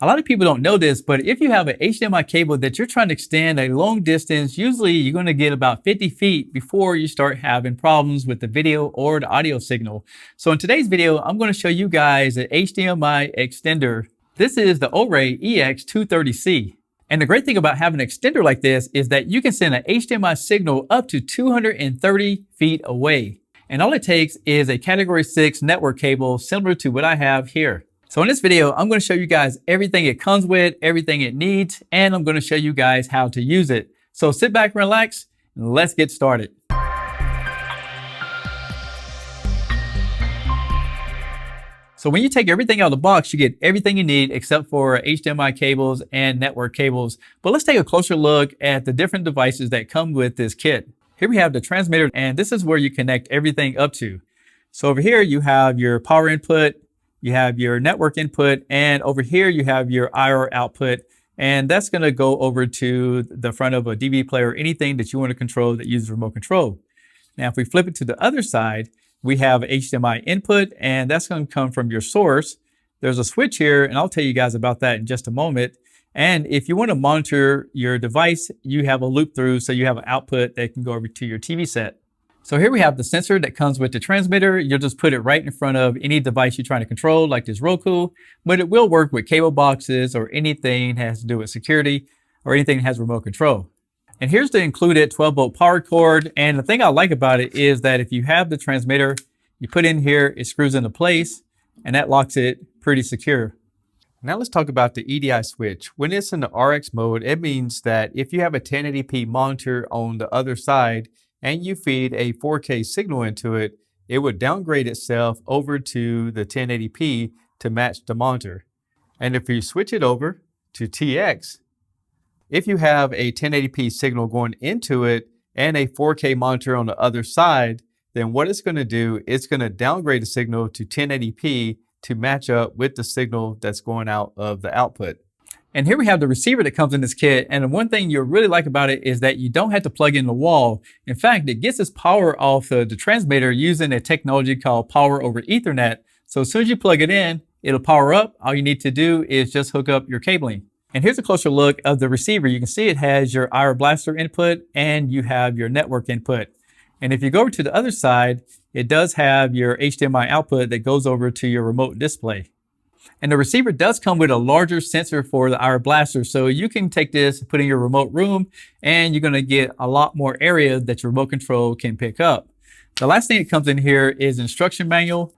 A lot of people don't know this, but if you have an HDMI cable that you're trying to extend a long distance, usually you're going to get about 50 feet before you start having problems with the video or the audio signal. So in today's video, I'm going to show you guys an HDMI extender. This is the OREI EX-230C. And the great thing about having an extender like this is that you can send an HDMI signal up to 230 feet away. And all it takes is a category 6 network cable similar to what I have here. So in this video, I'm going to show you guys everything it comes with, everything it needs, and I'm going to show you guys how to use it. So sit back, relax, and let's get started. So when you take everything out of the box, you get everything you need except for HDMI cables and network cables. But let's take a closer look at the different devices that come with this kit. Here we have the transmitter, and this is where you connect everything up to. So over here, you have your power input, you have your network input, and over here you have your IR output, and that's going to go over to the front of a DVD player, anything that you want to control that uses remote control. Now, if we flip it to the other side, we have HDMI input, and that's going to come from your source. There's a switch here, and I'll tell you guys about that in just a moment. And if you want to monitor your device, you have a loop through, so you have an output that can go over to your TV set. So here we have the sensor that comes with the transmitter. You'll just put it right in front of any device you're trying to control, like this Roku, but it will work with cable boxes or anything that has to do with security or anything that has remote control. And here's the included 12-volt power cord. And the thing I like about it is that if you have the transmitter, you put in here, it screws into place, and that locks it pretty secure. Now let's talk about the EDI switch. When it's in the RX mode, it means that if you have a 1080p monitor on the other side, and you feed a 4K signal into it, it would downgrade itself over to the 1080p to match the monitor. And if you switch it over to TX, if you have a 1080p signal going into it and a 4K monitor on the other side, then what it's going to do, it's going to downgrade the signal to 1080p to match up with the signal that's going out of the output. And here we have the receiver that comes in this kit. And the one thing you'll really like about it is that you don't have to plug in the wall. In fact, it gets its power off the transmitter using a technology called power over Ethernet. So as soon as you plug it in, it'll power up. All you need to do is just hook up your cabling. And here's a closer look of the receiver. You can see it has your IR blaster input and you have your network input. And if you go over to the other side, it does have your HDMI output that goes over to your remote display. And the receiver does come with a larger sensor for the IR blaster. So you can take this, put in your remote room, and you're going to get a lot more area that your remote control can pick up. The last thing that comes in here is instruction manual.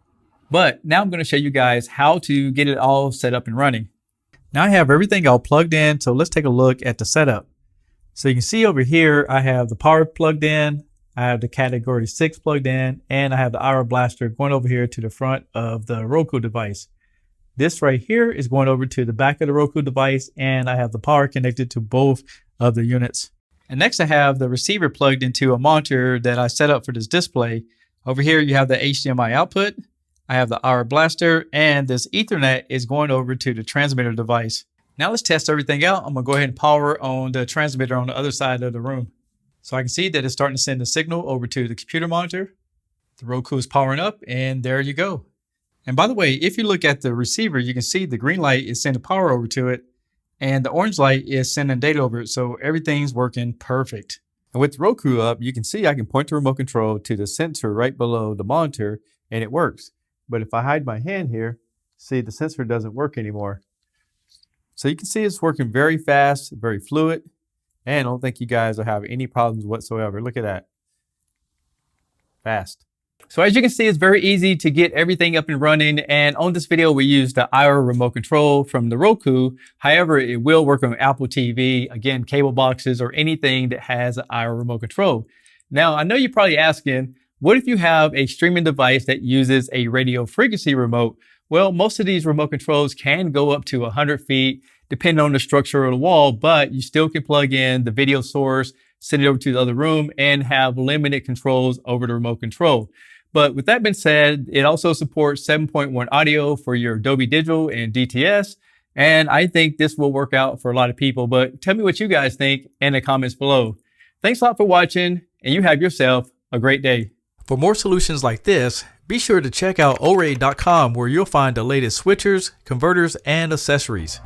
But now I'm going to show you guys how to get it all set up and running. Now I have everything all plugged in. So let's take a look at the setup. So you can see over here, I have the power plugged in. I have the category 6 plugged in, and I have the IR blaster going over here to the front of the Roku device. This right here is going over to the back of the Roku device, and I have the power connected to both of the units. And next I have the receiver plugged into a monitor that I set up for this display. Over here you have the HDMI output, I have the IR blaster, and this Ethernet is going over to the transmitter device. Now let's test everything out. I'm going to go ahead and power on the transmitter on the other side of the room. So I can see that it's starting to send the signal over to the computer monitor. The Roku is powering up, and there you go. And by the way, if you look at the receiver, you can see the green light is sending power over to it, and the orange light is sending data over it. So everything's working perfect. And with Roku up, you can see I can point the remote control to the sensor right below the monitor, and it works. But if I hide my hand here, see the sensor doesn't work anymore. So you can see it's working very fast, very fluid, and I don't think you guys will have any problems whatsoever. Look at that. Fast. So as you can see, it's very easy to get everything up and running. And on this video, we use the IR remote control from the Roku. However, it will work on Apple TV, again, cable boxes, or anything that has an IR remote control. Now, I know you're probably asking, what if you have a streaming device that uses a radio frequency remote? Well, most of these remote controls can go up to 100 feet, depending on the structure of the wall, but you still can plug in the video source, send it over to the other room, and have limited controls over the remote control. But with that being said, it also supports 7.1 audio for your Dolby Digital and DTS. And I think this will work out for a lot of people. But tell me what you guys think in the comments below. Thanks a lot for watching, and you have yourself a great day. For more solutions like this, be sure to check out OREI.com, where you'll find the latest switchers, converters, and accessories.